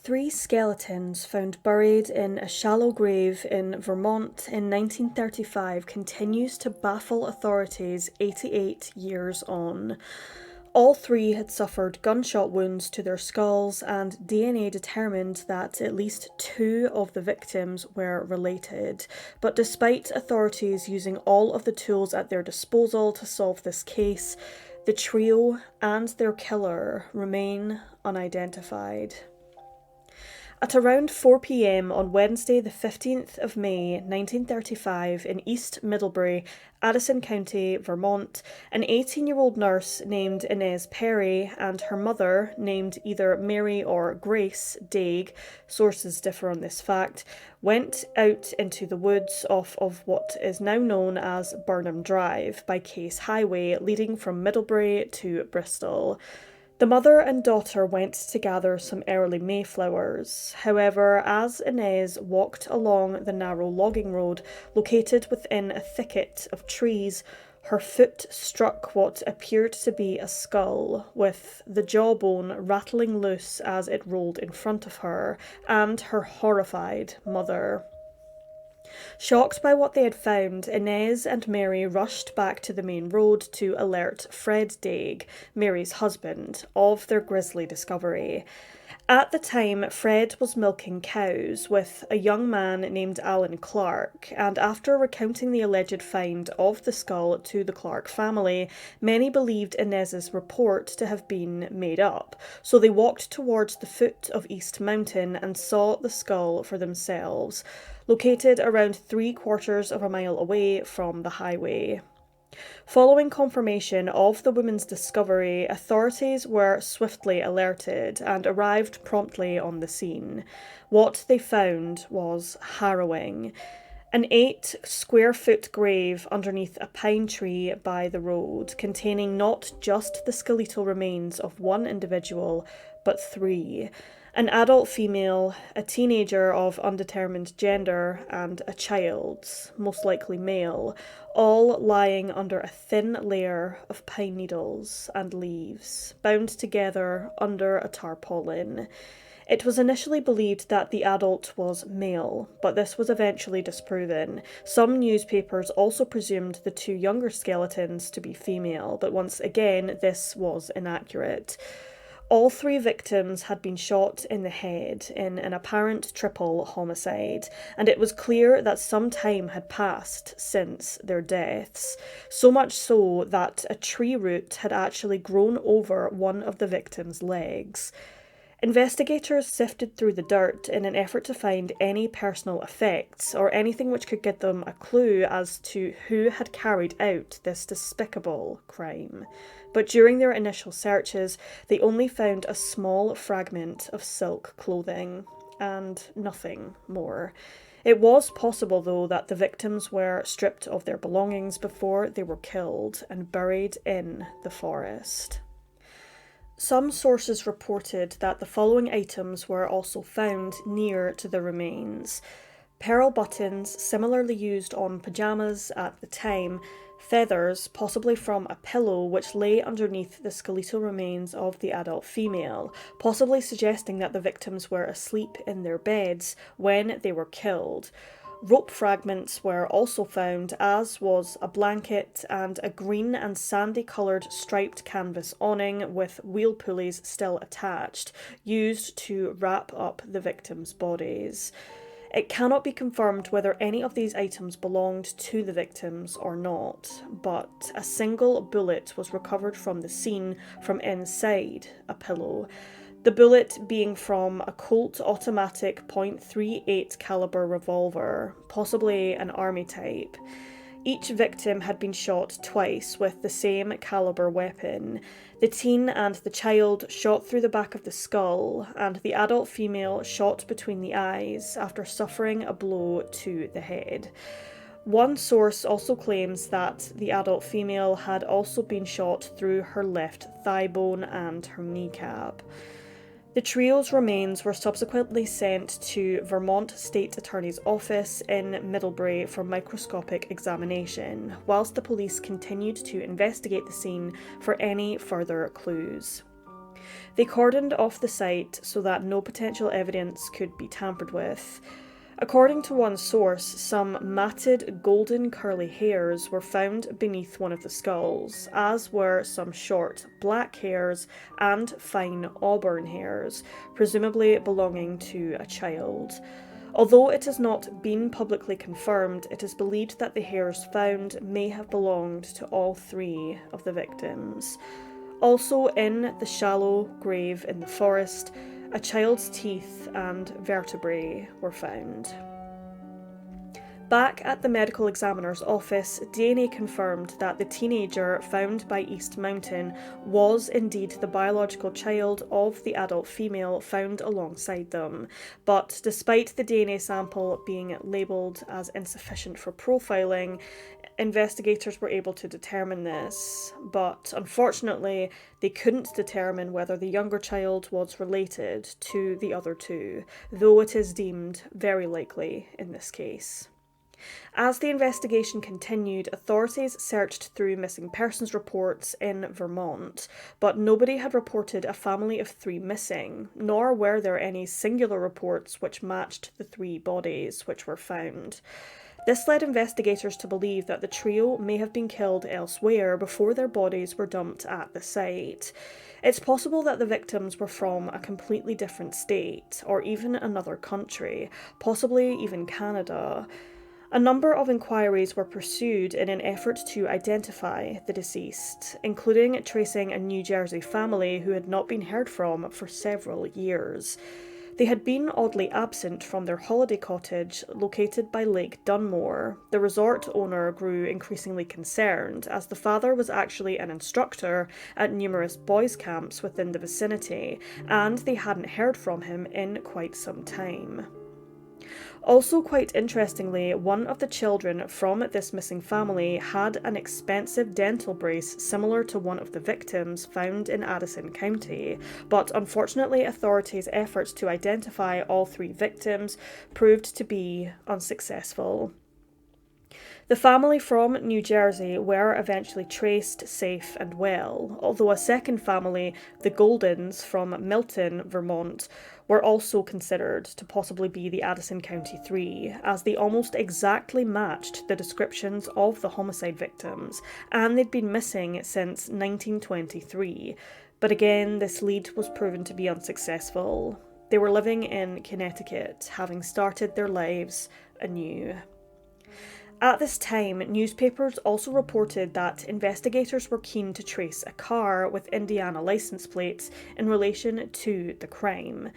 Three skeletons found buried in a shallow grave in Vermont in 1935 continues to baffle authorities 88 years on. All three had suffered gunshot wounds to their skulls, and DNA determined that at least two of the victims were related. But despite authorities using all of the tools at their disposal to solve this case, the trio and their killer remain unidentified. At around 4 p.m. on Wednesday, the 15th of May 1935, in East Middlebury, Addison County, Vermont, an 18-year-old nurse named Inez Perry and her mother, named either Mary or Grace Daig, sources differ on this fact, went out into the woods off of what is now known as Burnham Drive by Case Highway, leading from Middlebury to Bristol. The mother and daughter went to gather some early mayflowers. However, as Inez walked along the narrow logging road located within a thicket of trees, her foot struck what appeared to be a skull, with the jawbone rattling loose as it rolled in front of her and her horrified mother. Shocked by what they had found, Inez and Mary rushed back to the main road to alert Fred Daig, Mary's husband, of their grisly discovery. At the time, Fred was milking cows with a young man named Alan Clark, and after recounting the alleged find of the skull to the Clark family, many believed Inez's report to have been made up, so they walked towards the foot of East Mountain and saw the skull for themselves, located around 3/4 of a mile away from the highway. Following confirmation of the woman's discovery, authorities were swiftly alerted and arrived promptly on the scene. What they found was harrowing. An 8-square-foot grave underneath a pine tree by the road, containing not just the skeletal remains of one individual, but three. An adult female, a teenager of undetermined gender, and a child, most likely male, all lying under a thin layer of pine needles and leaves, bound together under a tarpaulin. It was initially believed that the adult was male, but this was eventually disproven. Some newspapers also presumed the two younger skeletons to be female, but once again, this was inaccurate. All three victims had been shot in the head in an apparent triple homicide, and it was clear that some time had passed since their deaths, so much so that a tree root had actually grown over one of the victims' legs. Investigators sifted through the dirt in an effort to find any personal effects or anything which could give them a clue as to who had carried out this despicable crime. But during their initial searches, they only found a small fragment of silk clothing, and nothing more. It was possible, though, that the victims were stripped of their belongings before they were killed and buried in the forest. Some sources reported that the following items were also found near to the remains: pearl buttons, similarly used on pajamas at the time, feathers, possibly from a pillow which lay underneath the skeletal remains of the adult female, possibly suggesting that the victims were asleep in their beds when they were killed. Rope fragments were also found, as was a blanket and a green and sandy-coloured striped canvas awning with wheel pulleys still attached, used to wrap up the victims' bodies. It cannot be confirmed whether any of these items belonged to the victims or not, but a single bullet was recovered from the scene from inside a pillow. The bullet being from a Colt automatic .38 caliber revolver, possibly an army type. Each victim had been shot twice with the same caliber weapon. The teen and the child shot through the back of the skull, and the adult female shot between the eyes after suffering a blow to the head. One source also claims that the adult female had also been shot through her left thigh bone and her kneecap. The trio's remains were subsequently sent to Vermont State Attorney's Office in Middlebury for microscopic examination, whilst the police continued to investigate the scene for any further clues. They cordoned off the site so that no potential evidence could be tampered with. According to one source, some matted golden curly hairs were found beneath one of the skulls, as were some short black hairs and fine auburn hairs, presumably belonging to a child. Although it has not been publicly confirmed, it is believed that the hairs found may have belonged to all 3 of the victims. Also in the shallow grave in the forest, a child's teeth and vertebrae were found. Back at the medical examiner's office, DNA confirmed that the teenager found by East Mountain was indeed the biological child of the adult female found alongside them. But despite the DNA sample being labelled as insufficient for profiling, investigators were able to determine this. But unfortunately, they couldn't determine whether the younger child was related to the other 2, though it is deemed very likely in this case. As the investigation continued, authorities searched through missing persons reports in Vermont, but nobody had reported a family of 3 missing, nor were there any singular reports which matched the 3 bodies which were found. This led investigators to believe that the trio may have been killed elsewhere before their bodies were dumped at the site. It's possible that the victims were from a completely different state, or even another country, possibly even Canada. A number of inquiries were pursued in an effort to identify the deceased, including tracing a New Jersey family who had not been heard from for several years. They had been oddly absent from their holiday cottage located by Lake Dunmore. The resort owner grew increasingly concerned, as the father was actually an instructor at numerous boys' camps within the vicinity, and they hadn't heard from him in quite some time. Also, quite interestingly, one of the children from this missing family had an expensive dental brace similar to one of the victims found in Addison County, but unfortunately authorities' efforts to identify all 3 victims proved to be unsuccessful. The family from New Jersey were eventually traced safe and well, although a second family, the Goldens from Milton, Vermont, were also considered to possibly be the Addison County 3, as they almost exactly matched the descriptions of the homicide victims, and they'd been missing since 1923. But again, this lead was proven to be unsuccessful. They were living in Connecticut, having started their lives anew. At this time, newspapers also reported that investigators were keen to trace a car with Indiana license plates in relation to the crime.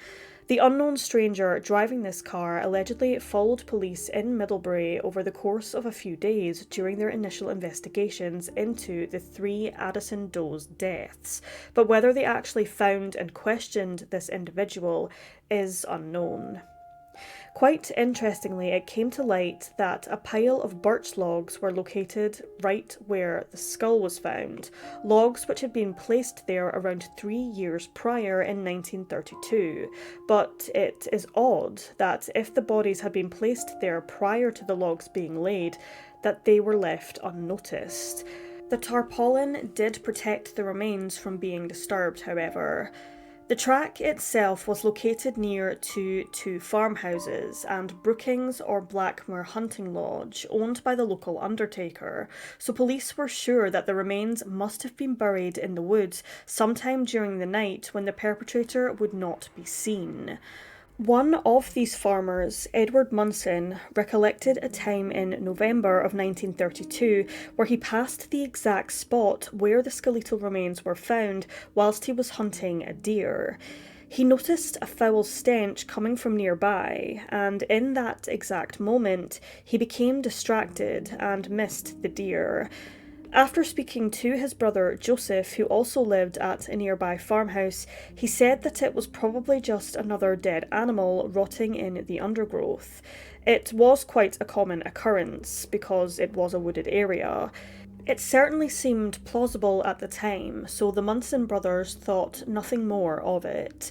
The unknown stranger driving this car allegedly followed police in Middlebury over the course of a few days during their initial investigations into the 3 Addison Doe's deaths, but whether they actually found and questioned this individual is unknown. Quite interestingly, it came to light that a pile of birch logs were located right where the skull was found, logs which had been placed there around 3 years prior in 1932. But it is odd that if the bodies had been placed there prior to the logs being laid, that they were left unnoticed. The tarpaulin did protect the remains from being disturbed, however. The track itself was located near to 2 farmhouses and Brookings or Blackmore Hunting Lodge, owned by the local undertaker, so police were sure that the remains must have been buried in the woods sometime during the night when the perpetrator would not be seen. One of these farmers, Edward Munson, recollected a time in November of 1932 where he passed the exact spot where the skeletal remains were found whilst he was hunting a deer. He noticed a foul stench coming from nearby, and in that exact moment, he became distracted and missed the deer. After speaking to his brother Joseph, who also lived at a nearby farmhouse, he said that it was probably just another dead animal rotting in the undergrowth. It was quite a common occurrence because it was a wooded area. It certainly seemed plausible at the time, so the Munson brothers thought nothing more of it.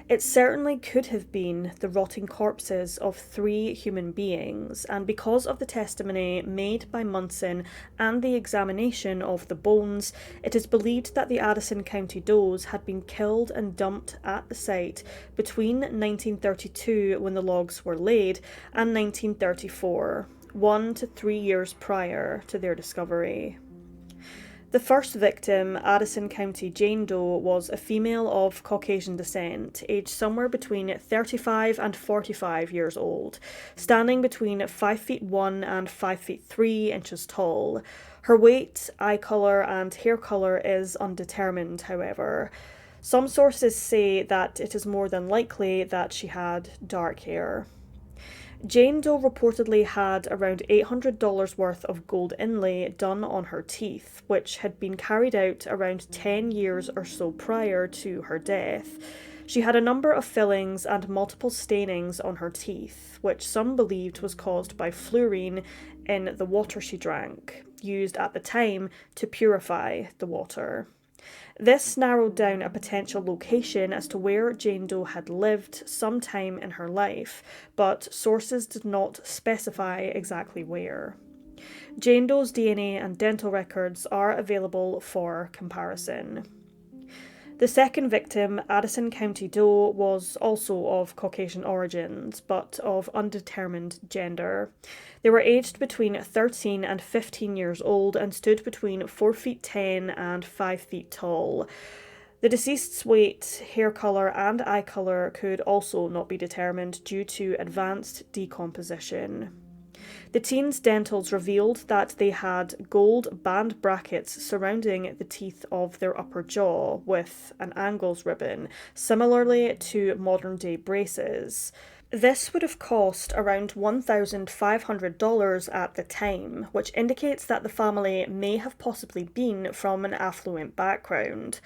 It certainly could have been the rotting corpses of 3 human beings, and because of the testimony made by Munson and the examination of the bones, it is believed that the Addison County does had been killed and dumped at the site between 1932, when the logs were laid, and 1934, 1 to 3 years prior to their discovery. The first victim, Addison County Jane Doe, was a female of Caucasian descent, aged somewhere between 35 and 45 years old, standing between 5 feet 1 and 5 feet 3 inches tall. Her weight, eye colour, and hair colour is undetermined, however. Some sources say that it is more than likely that she had dark hair. Jane Doe reportedly had around $800 worth of gold inlay done on her teeth, which had been carried out around 10 years or so prior to her death. She had a number of fillings and multiple stainings on her teeth, which some believed was caused by fluorine in the water she drank, used at the time to purify the water. This narrowed down a potential location as to where Jane Doe had lived sometime in her life, but sources did not specify exactly where. Jane Doe's DNA and dental records are available for comparison. The second victim, Addison County Doe, was also of Caucasian origins, but of undetermined gender. They were aged between 13 and 15 years old and stood between 4 feet 10 and 5 feet tall. The deceased's weight, hair colour, and eye colour could also not be determined due to advanced decomposition. The teens' dentals revealed that they had gold band brackets surrounding the teeth of their upper jaw with an angles ribbon, similarly to modern-day braces. This would have cost around $1,500 at the time, which indicates that the family may have possibly been from an affluent background.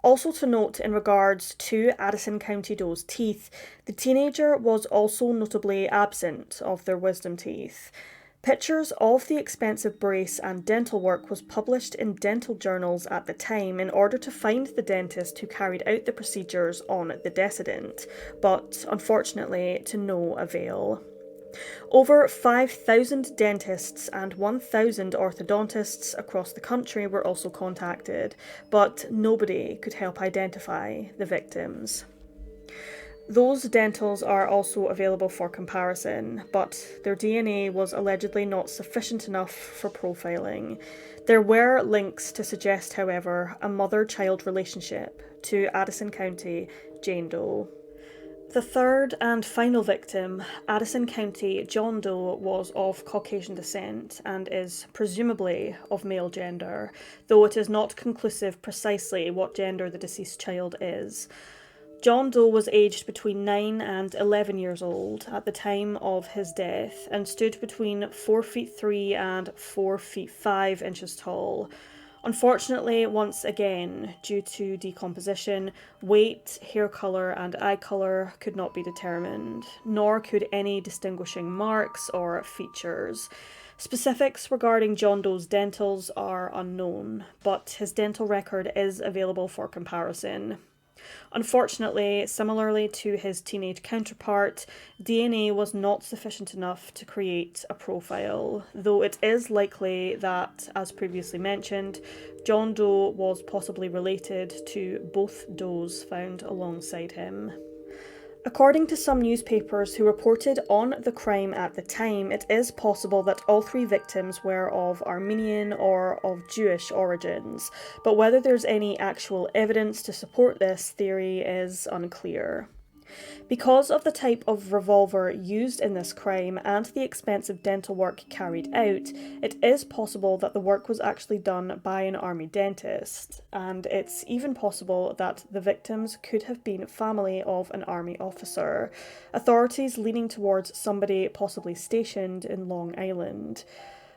Also to note in regards to Addison County Doe's teeth, the teenager was also notably absent of their wisdom teeth. Pictures of the expensive brace and dental work was published in dental journals at the time in order to find the dentist who carried out the procedures on the decedent, but unfortunately to no avail. Over 5,000 dentists and 1,000 orthodontists across the country were also contacted, but nobody could help identify the victims. Those dentals are also available for comparison, but their DNA was allegedly not sufficient enough for profiling. There were links to suggest, however, a mother-child relationship to Addison County Jane Doe. The third and final victim, Addison County John Doe, was of Caucasian descent and is presumably of male gender, though it is not conclusive precisely what gender the deceased child is. John Doe was aged between 9 and 11 years old at the time of his death and stood between 4 feet 3 and 4 feet 5 inches tall. Unfortunately, once again, due to decomposition, weight, hair colour and eye colour could not be determined, nor could any distinguishing marks or features. Specifics regarding John Doe's dentals are unknown, but his dental record is available for comparison. Unfortunately, similarly to his teenage counterpart, DNA was not sufficient enough to create a profile, though it is likely that, as previously mentioned, John Doe was possibly related to both Does found alongside him. According to some newspapers who reported on the crime at the time, it is possible that all 3 victims were of Armenian or of Jewish origins, but whether there's any actual evidence to support this theory is unclear. Because of the type of revolver used in this crime and the expensive dental work carried out, it is possible that the work was actually done by an army dentist, and it's even possible that the victims could have been family of an army officer, authorities leaning towards somebody possibly stationed in Long Island.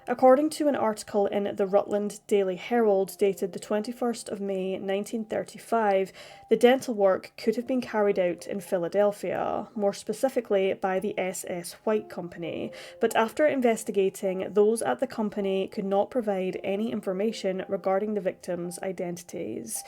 According to an article in the Rutland Daily Herald dated the 21st of May 1935, the dental work could have been carried out in Philadelphia, more specifically by the S.S. White Company, but after investigating, those at the company could not provide any information regarding the victims' identities.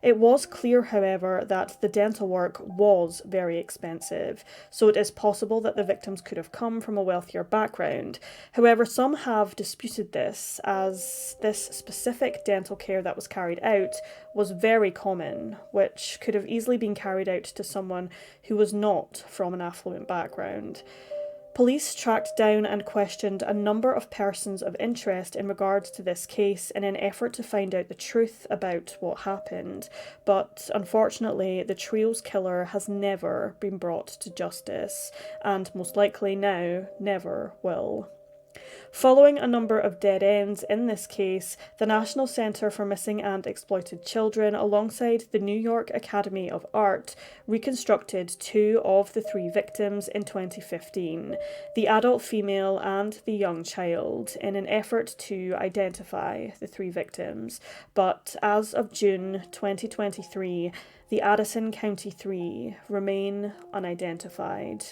It was clear, however, that the dental work was very expensive, so it is possible that the victims could have come from a wealthier background. However, some have disputed this, as this specific dental care that was carried out was very common, which could have easily been carried out to someone who was not from an affluent background. Police tracked down and questioned a number of persons of interest in regards to this case in an effort to find out the truth about what happened, but unfortunately the trio's killer has never been brought to justice, and most likely now never will. Following a number of dead ends in this case, the National Center for Missing and Exploited Children, alongside the New York Academy of Art, reconstructed 2 of the 3 victims in 2015, the adult female and the young child, in an effort to identify the 3 victims. But as of June 2023, the Addison County 3 remain unidentified.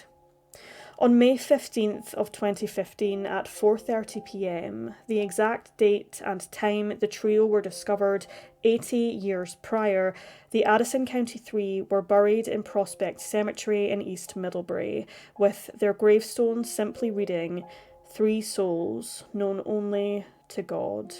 On May 15th of 2015 at 4:30 p.m, the exact date and time the trio were discovered 80 years prior, the Addison County 3 were buried in Prospect Cemetery in East Middlebury, with their gravestones simply reading, "3 souls known only to God."